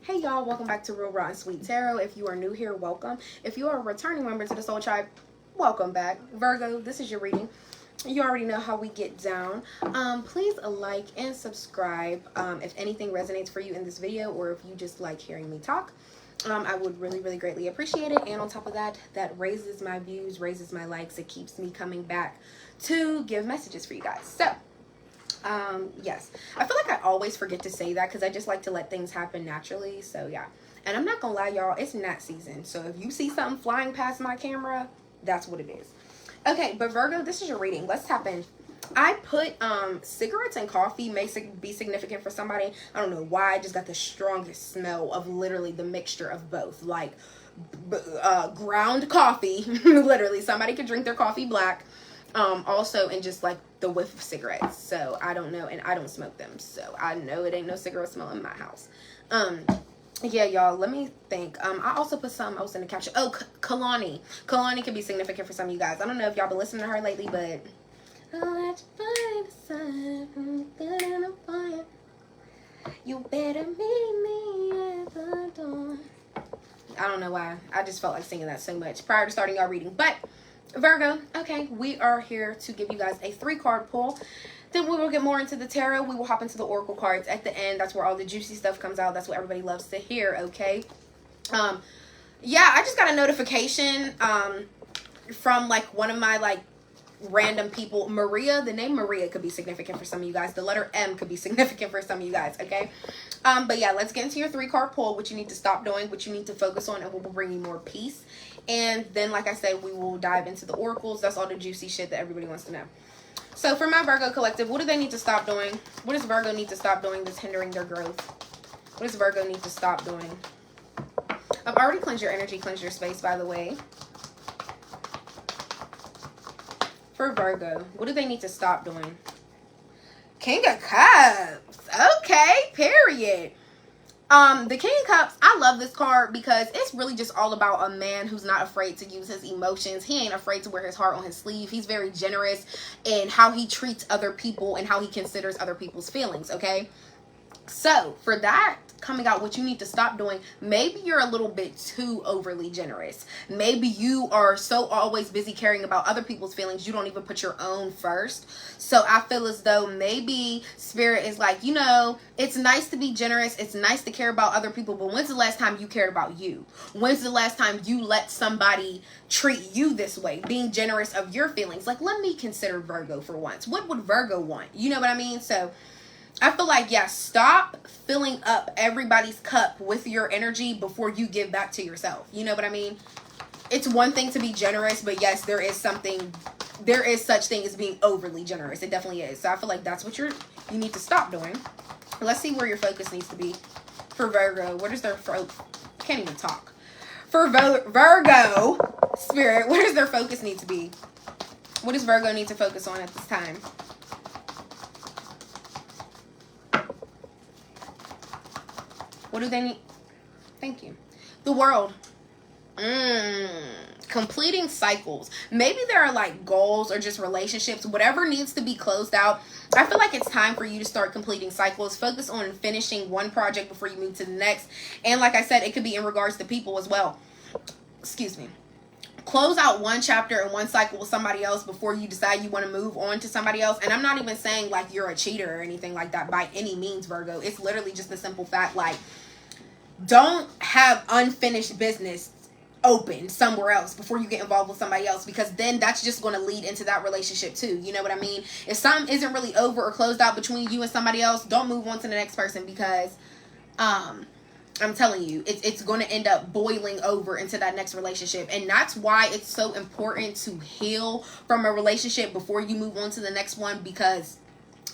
Hey y'all, welcome back to Real Raw and Sweet Tarot. If you are new here, welcome. If you are a returning member to the Soul Tribe, welcome back. Virgo, this is your reading. You already know how we get down. Please like and subscribe if anything resonates for you in this video, or if you just like hearing me talk. I would really greatly appreciate it. And on top of that, that raises my views, raises my likes. It keeps me coming back to give messages for you guys. So yes, I feel like I always forget to say that because I just like to let things happen naturally. So yeah, and I'm not gonna lie, y'all, it's gnat season, so if you see something flying past my camera, that's what it is. Okay, but Virgo, this is your reading. Let's tap in. I put cigarettes and coffee may be significant for somebody. I don't know why, I just got the strongest smell of literally the mixture of both, like ground coffee. Literally, somebody could drink their coffee black. Also, and just like the whiff of cigarettes. So I don't know, and I don't smoke them, so I know it ain't no cigarette smell in my house. Yeah, y'all, let me think. I also put something else in the caption. Oh, Kalani. Kalani can be significant for some of you guys. I don't know if y'all been listening to her lately, but you better meet me at the door. I don't know why. I just felt like singing that so much prior to starting our reading. But Virgo, okay, we are here to give you guys a 3-card pull. Then we will get more into the tarot. We will hop into the oracle cards at the end. That's where all the juicy stuff comes out. That's what everybody loves to hear, okay? Yeah, I just got a notification from like one of my like random people. Maria, the name Maria could be significant for some of you guys. The letter M could be significant for some of you guys, okay? But yeah, let's get into your 3-card pull, what you need to stop doing, what you need to focus on, and what will bring you more peace. And then, like I said, we will dive into the oracles. That's all the juicy shit that everybody wants to know. So for my Virgo collective, what do they need to stop doing? What does Virgo need to stop doing that's hindering their growth? What does Virgo need to stop doing? I've already cleansed your energy, cleansed your space, by the way. For Virgo, what do they need to stop doing? King of Cups. Okay, period. The King of Cups, I love this card because it's really just all about a man who's not afraid to use his emotions. He ain't afraid to wear his heart on his sleeve. He's very generous in how he treats other people and how he considers other people's feelings, okay? So, for that coming out, what you need to stop doing, maybe you're a little bit too overly generous. Maybe you are so always busy caring about other people's feelings, you don't even put your own first. So I feel as though maybe Spirit is like, you know, it's nice to be generous, it's nice to care about other people, but when's the last time you cared about you? When's the last time you let somebody treat you this way, being generous of your feelings? Like, let me consider Virgo for once. What would Virgo want? You know what I mean? So I feel like, yeah, stop filling up everybody's cup with your energy before you give back to yourself. You know what I mean? It's one thing to be generous, but yes, there is such thing as being overly generous. It definitely is. So I feel like that's what you need to stop doing. Let's see where your focus needs to be. For Virgo, what is their focus? I can't even talk. For Virgo, Spirit, where does their focus need to be? What does Virgo need to focus on at this time? What do they need? Thank you. The world. Completing cycles. Maybe there are like goals or just relationships, whatever needs to be closed out. I feel like it's time for you to start completing cycles. Focus on finishing one project before you move to the next. And like I said, it could be in regards to people as well. Excuse me. Close out one chapter and one cycle with somebody else before you decide you want to move on to somebody else. And I'm not even saying like you're a cheater or anything like that by any means, Virgo. It's literally just the simple fact, like, don't have unfinished business open somewhere else before you get involved with somebody else, because then that's just going to lead into that relationship too. You know what I mean? If something isn't really over or closed out between you and somebody else, don't move on to the next person, because I'm telling you, it's going to end up boiling over into that next relationship. And that's why it's so important to heal from a relationship before you move on to the next one, because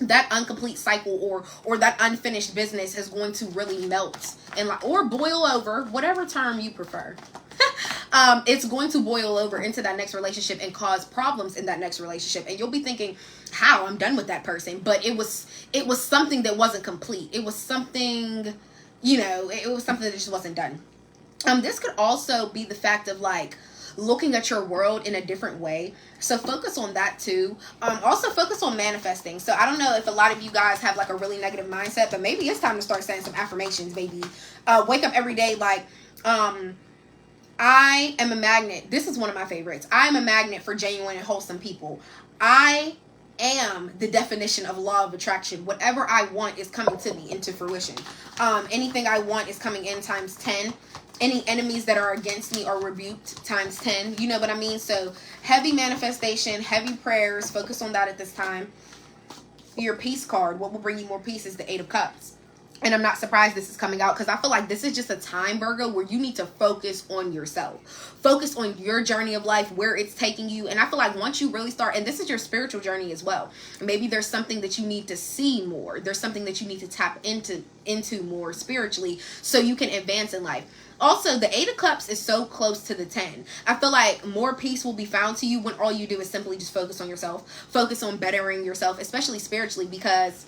that incomplete cycle or that unfinished business is going to really melt and or boil over, whatever term you prefer. It's going to boil over into that next relationship and cause problems in that next relationship. And you'll be thinking, how? I'm done with that person. But it was something that wasn't complete. It was something, you know, it was something that just wasn't done. This could also be the fact of like looking at your world in a different way. So focus on that too. Also focus on manifesting. So I don't know if a lot of you guys have like a really negative mindset, but maybe it's time to start saying some affirmations, baby. Wake up every day like, I am a magnet. This is one of my favorites. I am a magnet for genuine and wholesome people. I am the definition of law of attraction. Whatever I want is coming to me into fruition. Anything I want is coming in times 10. Any enemies that are against me are rebuked times 10. You know what I mean? So heavy manifestation, heavy prayers. Focus on that at this time. Your peace card. What will bring you more peace is the 8 of Cups. And I'm not surprised this is coming out because I feel like this is just a time, Virgo, where you need to focus on yourself. Focus on your journey of life, where it's taking you. And I feel like once you really start, and this is your spiritual journey as well. Maybe there's something that you need to see more. There's something that you need to tap into more spiritually so you can advance in life. Also, the 8 of Cups is so close to the 10. I feel like more peace will be found to you when all you do is simply just focus on yourself. Focus on bettering yourself, especially spiritually, because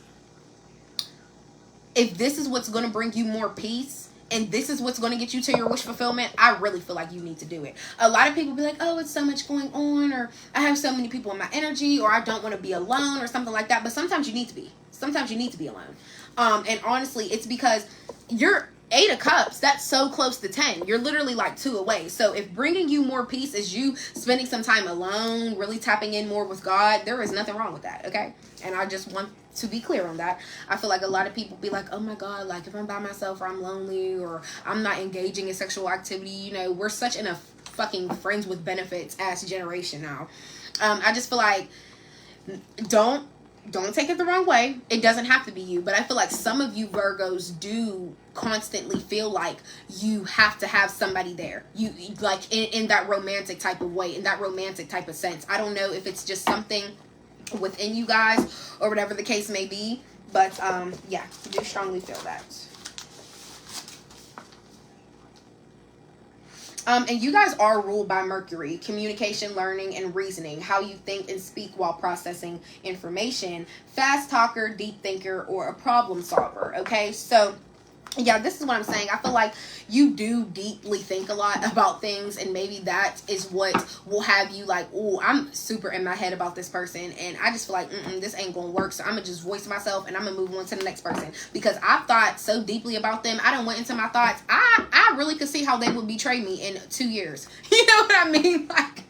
if this is what's going to bring you more peace and this is what's going to get you to your wish fulfillment, I really feel like you need to do it. A lot of people be like, oh, it's so much going on, or I have so many people in my energy, or I don't want to be alone, or something like that. But sometimes you need to be. Sometimes you need to be alone. And honestly, it's because you're 8 of Cups, that's so close to 10. You're literally like 2 away. So if bringing you more peace is you spending some time alone, really tapping in more with God, there is nothing wrong with that, okay? And I just want to be clear on that. I feel like a lot of people be like, oh my God, like if I'm by myself or I'm lonely or I'm not engaging in sexual activity, you know, we're such in a fucking friends with benefits ass generation now. I just feel like don't take it the wrong way. It doesn't have to be you, but I feel like some of you Virgos do constantly feel like you have to have somebody there. You like in that romantic type of way, in that romantic type of sense. I don't know if it's just something within you guys or whatever the case may be, but yeah, I do strongly feel that. And you guys are ruled by Mercury, communication, learning, and reasoning, how you think and speak while processing information, fast talker, deep thinker, or a problem solver. Okay, so yeah, this is what I'm saying. I feel like you do deeply think a lot about things, and maybe that is what will have you like, oh, I'm super in my head about this person, and I just feel like this ain't gonna work, so I'm gonna just voice myself and I'm gonna move on to the next person because I've thought so deeply about them. I done went into my thoughts. I really could see how they would betray me in 2 years. You know what I mean? Like,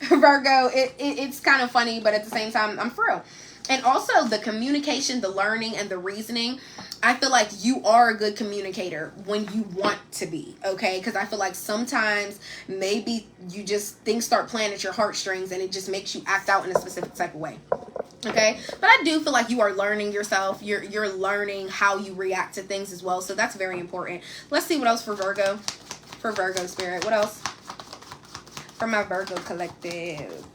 Virgo, it's kind of funny, but at the same time, I'm for real. And also the communication, the learning, and the reasoning. I feel like you are a good communicator when you want to be, okay? Because I feel like sometimes maybe you just, things start playing at your heartstrings and it just makes you act out in a specific type of way, okay? But I do feel like you are learning yourself. You're learning how you react to things as well. So that's very important. Let's see what else for Virgo. For Virgo spirit. What else? For my Virgo collective.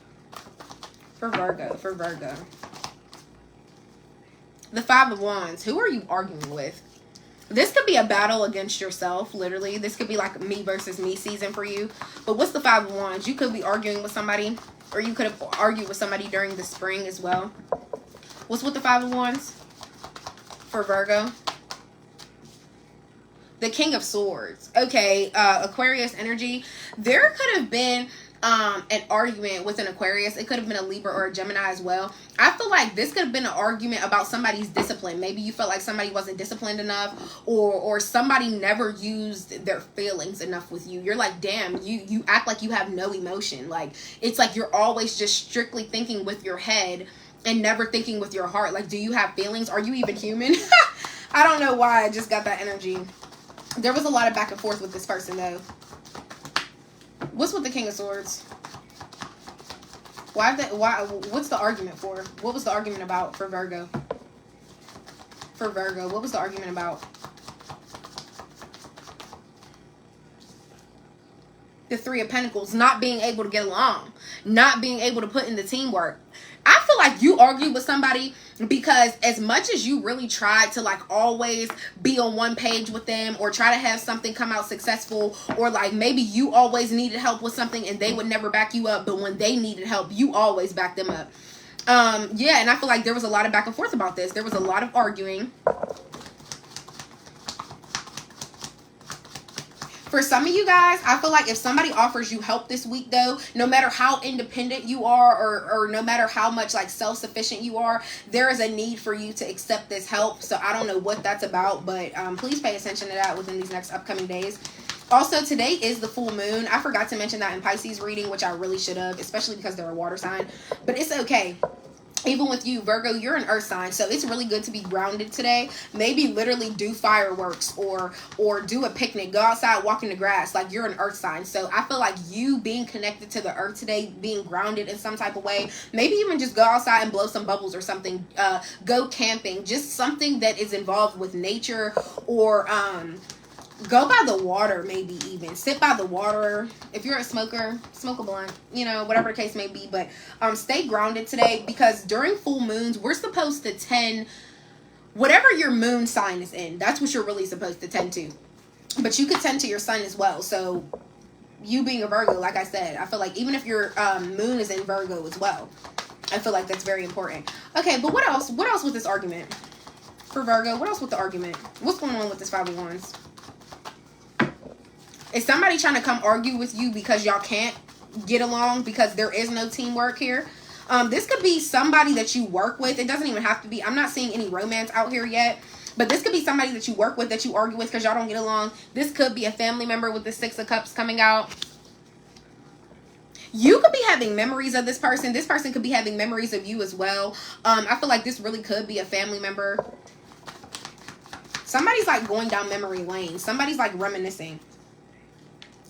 For Virgo. The 5 of Wands. Who are you arguing with? This could be a battle against yourself, literally. This could be like me versus me season for you. But what's the 5 of Wands? You could be arguing with somebody, or you could have argued with somebody during the spring as well. What's with the 5 of Wands for Virgo? The King of Swords. Okay, Aquarius energy. There could have been an argument with an Aquarius. It could have been a Libra or a Gemini as well. I feel like this could have been an argument about somebody's discipline. Maybe you felt like somebody wasn't disciplined enough, or somebody never used their feelings enough with you. You're like, damn, you act like you have no emotion. Like, it's like you're always just strictly thinking with your head and never thinking with your heart. Like, do you have feelings? Are you even human? I don't know why I just got that energy. There was a lot of back and forth with this person though. What's with the King of Swords? Why? What's the argument for? What was the argument about for Virgo? For Virgo, what was the argument about? The 3 of Pentacles, not being able to get along, not being able to put in the teamwork. I feel like you argued with somebody because as much as you really tried to like always be on one page with them or try to have something come out successful, or like maybe you always needed help with something and they would never back you up, but when they needed help, you always backed them up. Yeah, and I feel like there was a lot of back and forth about this. There was a lot of arguing. For some of you guys, I feel like if somebody offers you help this week, though, no matter how independent you are, or no matter how much like self-sufficient you are, there is a need for you to accept this help. So I don't know what that's about, but please pay attention to that within these next upcoming days. Also, today is the full moon. I forgot to mention that in Pisces reading, which I really should have, especially because they're a water sign. But it's okay. Even with you, Virgo, you're an earth sign, so it's really good to be grounded today. Maybe literally do fireworks or do a picnic. Go outside, walk in the grass. Like, you're an earth sign. So I feel like you being connected to the earth today, being grounded in some type of way, maybe even just go outside and blow some bubbles or something. Go camping. Just something that is involved with nature, or go by the water, maybe even. Sit by the water. If you're a smoker, smoke a blunt. You know, whatever the case may be. But stay grounded today, because during full moons, we're supposed to tend, whatever your moon sign is in, that's what you're really supposed to tend to. But you could tend to your sun as well. So you being a Virgo, like I said, I feel like even if your moon is in Virgo as well, I feel like that's very important. Okay, but what else? What else with this argument? For Virgo, what else with the argument? What's going on with this Five of Wands? Is somebody trying to come argue with you because y'all can't get along, because there is no teamwork here? This could be somebody that you work with. It doesn't even have to be. I'm not seeing any romance out here yet. But this could be somebody that you work with, that you argue with because y'all don't get along. This could be a family member with the Six of Cups coming out. You could be having memories of this person. This person could be having memories of you as well. I feel like this really could be a family member. Somebody's like going down memory lane. Somebody's like reminiscing.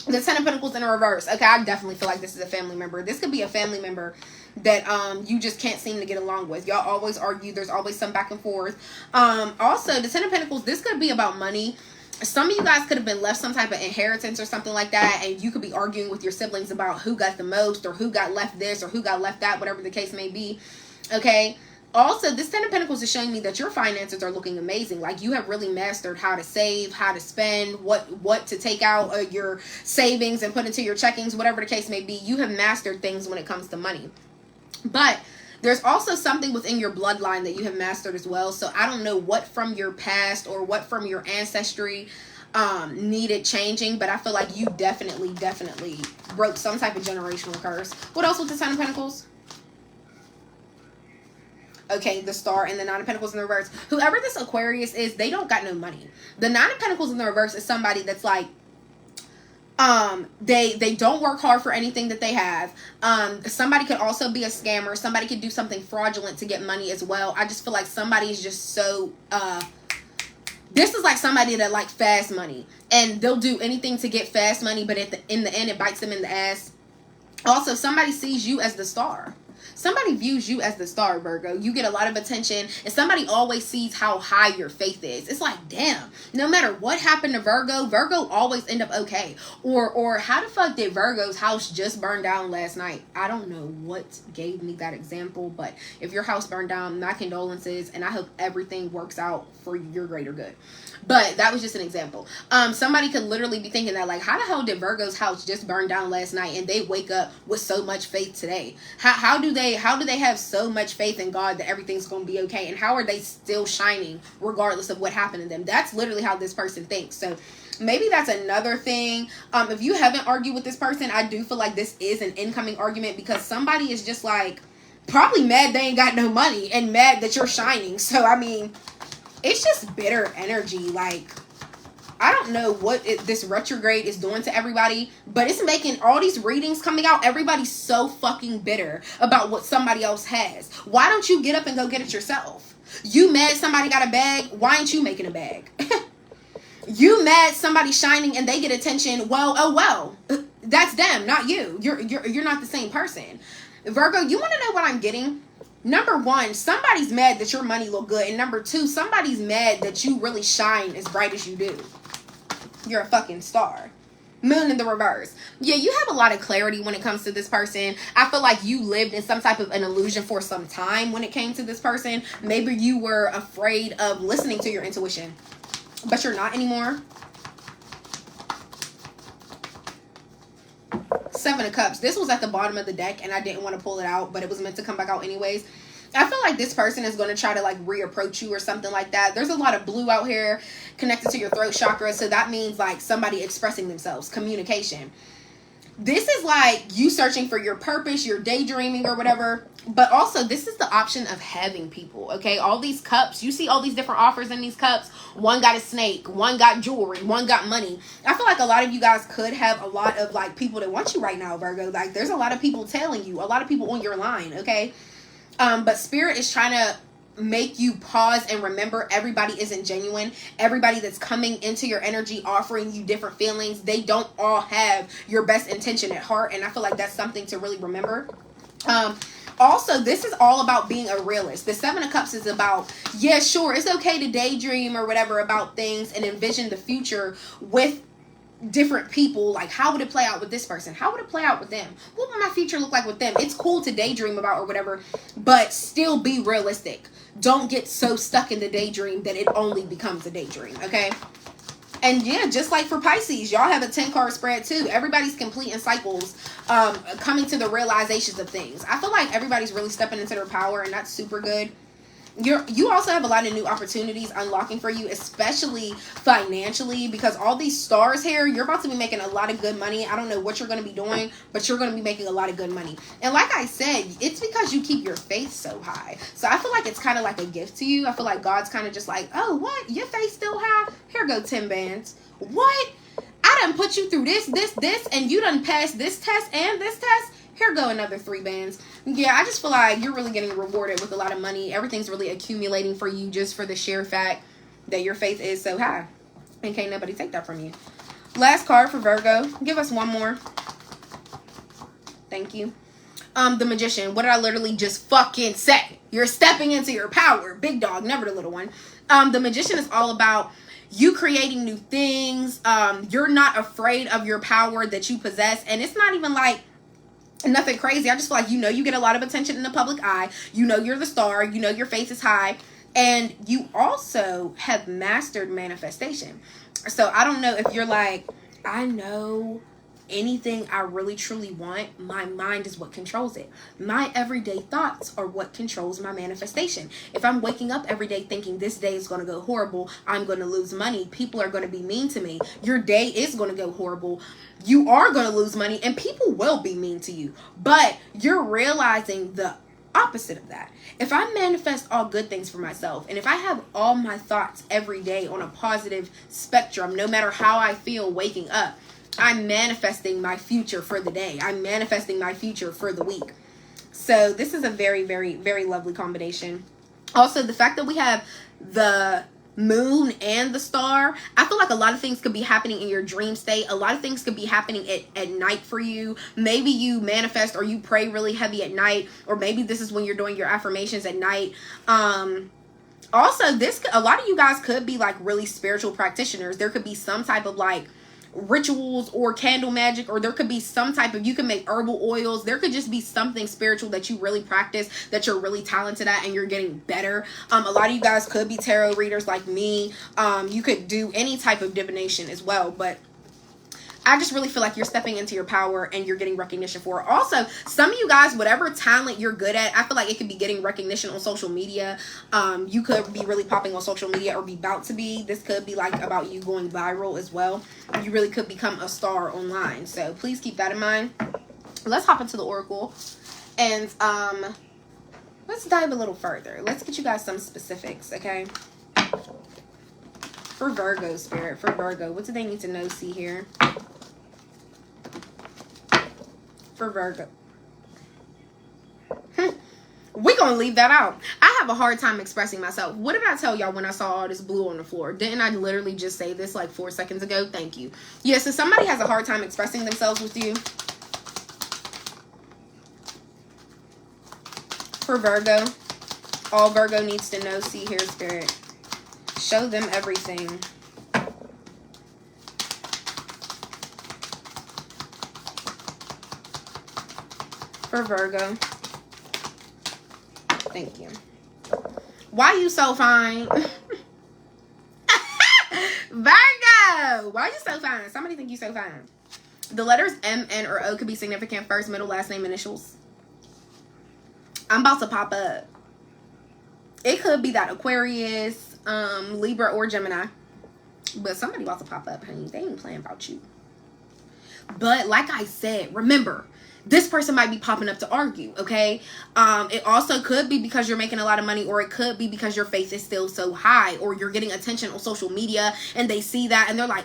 The Ten of Pentacles in reverse. Okay, I definitely feel like this is a family member. This could be a family member that you just can't seem to get along with. Y'all always argue. There's always some back and forth. Also, the Ten of Pentacles, this could be about money. Some of you guys could have been left some type of inheritance or something like that, and you could be arguing with your siblings about who got the most, or who got left this, or who got left that, whatever the case may be. Okay. Also, this Ten of Pentacles is showing me that your finances are looking amazing. Like, you have really mastered how to save, how to spend, what to take out of your savings and put into your checkings, whatever the case may be. You have mastered things when it comes to money. But there's also something within your bloodline that you have mastered as well. So I don't know what from your past or what from your ancestry needed changing, but I feel like you definitely broke some type of generational curse. What else with the Ten of Pentacles? Okay, the Star and the Nine of Pentacles in the reverse. Whoever this Aquarius is, they don't got no money. The Nine of Pentacles in the reverse is somebody that's like, they don't work hard for anything that they have. Somebody could also be a scammer. Somebody could do something fraudulent to get money as well. I just feel like somebody is just so, this is like somebody that like fast money, and they'll do anything to get fast money, but in the end, it bites them in the ass. Also, somebody sees you as the star. Somebody views you as the star, Virgo. You get a lot of attention, and somebody always sees how high your faith is. It's like, damn, no matter what happened to Virgo, Virgo always end up okay. Or how the fuck did Virgo's house just burn down last night? I don't know what gave me that example, but if your house burned down, my condolences, and I hope everything works out for your greater good. But that was just an example. Somebody could literally be thinking that, like, how the hell did Virgo's house just burn down last night and they wake up with so much faith today? How do they have so much faith in God that everything's going to be okay? And how are they still shining regardless of what happened to them? That's literally how this person thinks. So maybe that's another thing. If you haven't argued with this person, I do feel like this is an incoming argument, because somebody is just like probably mad they ain't got no money and mad that you're shining. So, I mean, it's just bitter energy. Like, I don't know what this retrograde is doing to everybody, but it's making all these readings coming out. Everybody's so fucking bitter about what somebody else has. Why don't you get up and go get it yourself? You mad somebody got a bag? Why ain't you making a bag? You mad somebody shining and they get attention? Well, oh well, that's them, not you. You're not the same person. Virgo, you want to know what I'm getting? Number one, somebody's mad that your money look good. And number two, somebody's mad that you really shine as bright as you do. You're a fucking star. Moon in the reverse. Yeah, you have a lot of clarity when it comes to this person. I feel like you lived in some type of an illusion for some time when it came to this person. Maybe you were afraid of listening to your intuition, but you're not anymore. Seven of Cups. This was at the bottom of the deck and I didn't want to pull it out, but it was meant to come back out anyways. I feel like this person is going to try to like reapproach you or something like that. There's a lot of blue out here connected to your throat chakra. So that means like somebody expressing themselves, communication. This is like you searching for your purpose, your daydreaming or whatever. But also this is the option of having people. Okay. All these cups, you see all these different offers in these cups. One got a snake, one got jewelry, one got money. I feel like a lot of you guys could have a lot of like people that want you right now, Virgo. Like there's a lot of people telling you, a lot of people on your line. Okay. But Spirit is trying to make you pause and remember everybody isn't genuine. Everybody that's coming into your energy offering you different feelings, they don't all have your best intention at heart. And I feel like that's something to really remember. Also, this is all about being a realist. The Seven of Cups is about, yeah, sure, it's okay to daydream or whatever about things and envision the future with different people. Like, how would it play out with this person? How would it play out with them? What would my future look like with them? It's cool to daydream about or whatever, but still be realistic. Don't get so stuck in the daydream that it only becomes a daydream, okay? And yeah, just like for Pisces, y'all have a 10-card spread too. Everybody's completing cycles, coming to the realizations of things. I feel like everybody's really stepping into their power, and that's super good. You also have a lot of new opportunities unlocking for you, especially financially, because all these stars here, you're about to be making a lot of good money. I don't know what you're going to be doing, but you're going to be making a lot of good money. And like I said, it's because you keep your faith so high. So I feel like it's kind of like a gift to you. I feel like God's kind of just like, oh, what? Your faith still high? Here go 10 bands. What? I done put you through this, and you done passed this test and this test. Here go another 3 bands. Yeah, I just feel like you're really getting rewarded with a lot of money. Everything's really accumulating for you just for the sheer fact that your faith is so high. And can't nobody take that from you. Last card for Virgo. Give us one more. Thank you. The Magician. What did I literally just fucking say? You're stepping into your power. Big dog, never the little one. The Magician is all about you creating new things. You're not afraid of your power that you possess. And it's not even like nothing crazy. I just feel like, you get a lot of attention in the public eye. You're the star. Your faith is high. And you also have mastered manifestation. So I don't know if you're like, I know anything I really truly want, my mind is what controls it. My everyday thoughts are what controls my manifestation. If I'm waking up every day thinking this day is going to go horrible, I'm going to lose money, people are going to be mean to me, your day is going to go horrible, you are going to lose money, and people will be mean to you. But you're realizing the opposite of that. If I manifest all good things for myself, and if I have all my thoughts every day on a positive spectrum, no matter how I feel waking up, I'm manifesting my future for the day. I'm manifesting my future for the week. So this is a very, very, very lovely combination. Also, the fact that we have the moon and the star, I feel like a lot of things could be happening in your dream state. A lot of things could be happening at night for you. Maybe you manifest or you pray really heavy at night, or maybe this is when you're doing your affirmations at night. Also, a lot of you guys could be like really spiritual practitioners. There could be some type of like rituals or candle magic, or there could be some type of, you can make herbal oils. There could just be something spiritual that you really practice, that you're really talented at, and you're getting better. A lot of you guys could be tarot readers like me. You could do any type of divination as well, but I just really feel like you're stepping into your power and you're getting recognition for it. Also, some of you guys, whatever talent you're good at, I feel like it could be getting recognition on social media. You could be really popping on social media, or be about to be. This could be like about you going viral as well. You really could become a star online. So please keep that in mind. Let's hop into the Oracle. And let's dive a little further. Let's get you guys some specifics, okay? For Virgo, Spirit. For Virgo, what do they need to know, see here? For Virgo. We're going to leave that out. I have a hard time expressing myself. What did I tell y'all when I saw all this blue on the floor? Didn't I literally just say this like 4 seconds ago? Thank you. Yeah, so somebody has a hard time expressing themselves with you. For Virgo, all Virgo needs to know, see here, Spirit. Show them everything. For Virgo. Thank you. Why you so fine? Virgo! Why you so fine? Somebody think you so fine. The letters M, N, or O could be significant. First, middle, last name, initials. I'm about to pop up. It could be that Aquarius, Libra, or Gemini. But somebody about to pop up, honey. They ain't playing about you. But like I said, remember, this person might be popping up to argue, okay? It also could be because you're making a lot of money, or it could be because your faith is still so high, or you're getting attention on social media and they see that and they're like,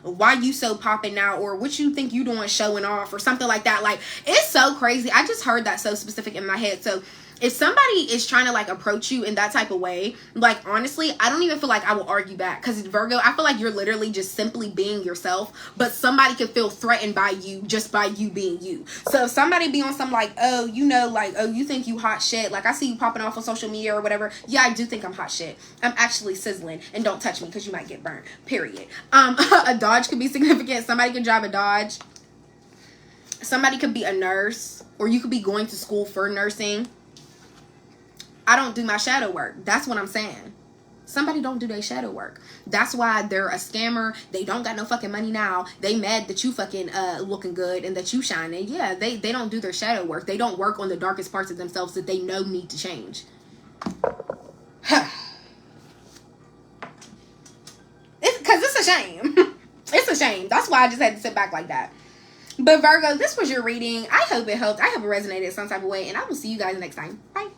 why you so popping now? Or what you think you doing showing off or something like that. Like, it's so crazy. I just heard that so specific in my head. So if somebody is trying to like approach you in that type of way, like honestly, I don't even feel like I will argue back, because Virgo, I feel like you're literally just simply being yourself, but somebody can feel threatened by you just by you being you. So if somebody be on some like, oh, you know, like, oh, you think you hot shit, like I see you popping off on social media or whatever. Yeah, I do think I'm hot shit. I'm actually sizzling, and don't touch me because you might get burned, period. A Dodge could be significant. Somebody could drive a Dodge. Somebody could be a nurse, or you could be going to school for nursing. I don't do my shadow work. That's what I'm saying. Somebody don't do their shadow work. That's why they're a scammer. They don't got no fucking money now. They mad that you fucking looking good and that you shining. Yeah, they don't do their shadow work. They don't work on the darkest parts of themselves that they know need to change. Because it's a shame. It's a shame. That's why I just had to sit back like that. But Virgo, this was your reading. I hope it helped. I hope it resonated some type of way. And I will see you guys next time. Bye.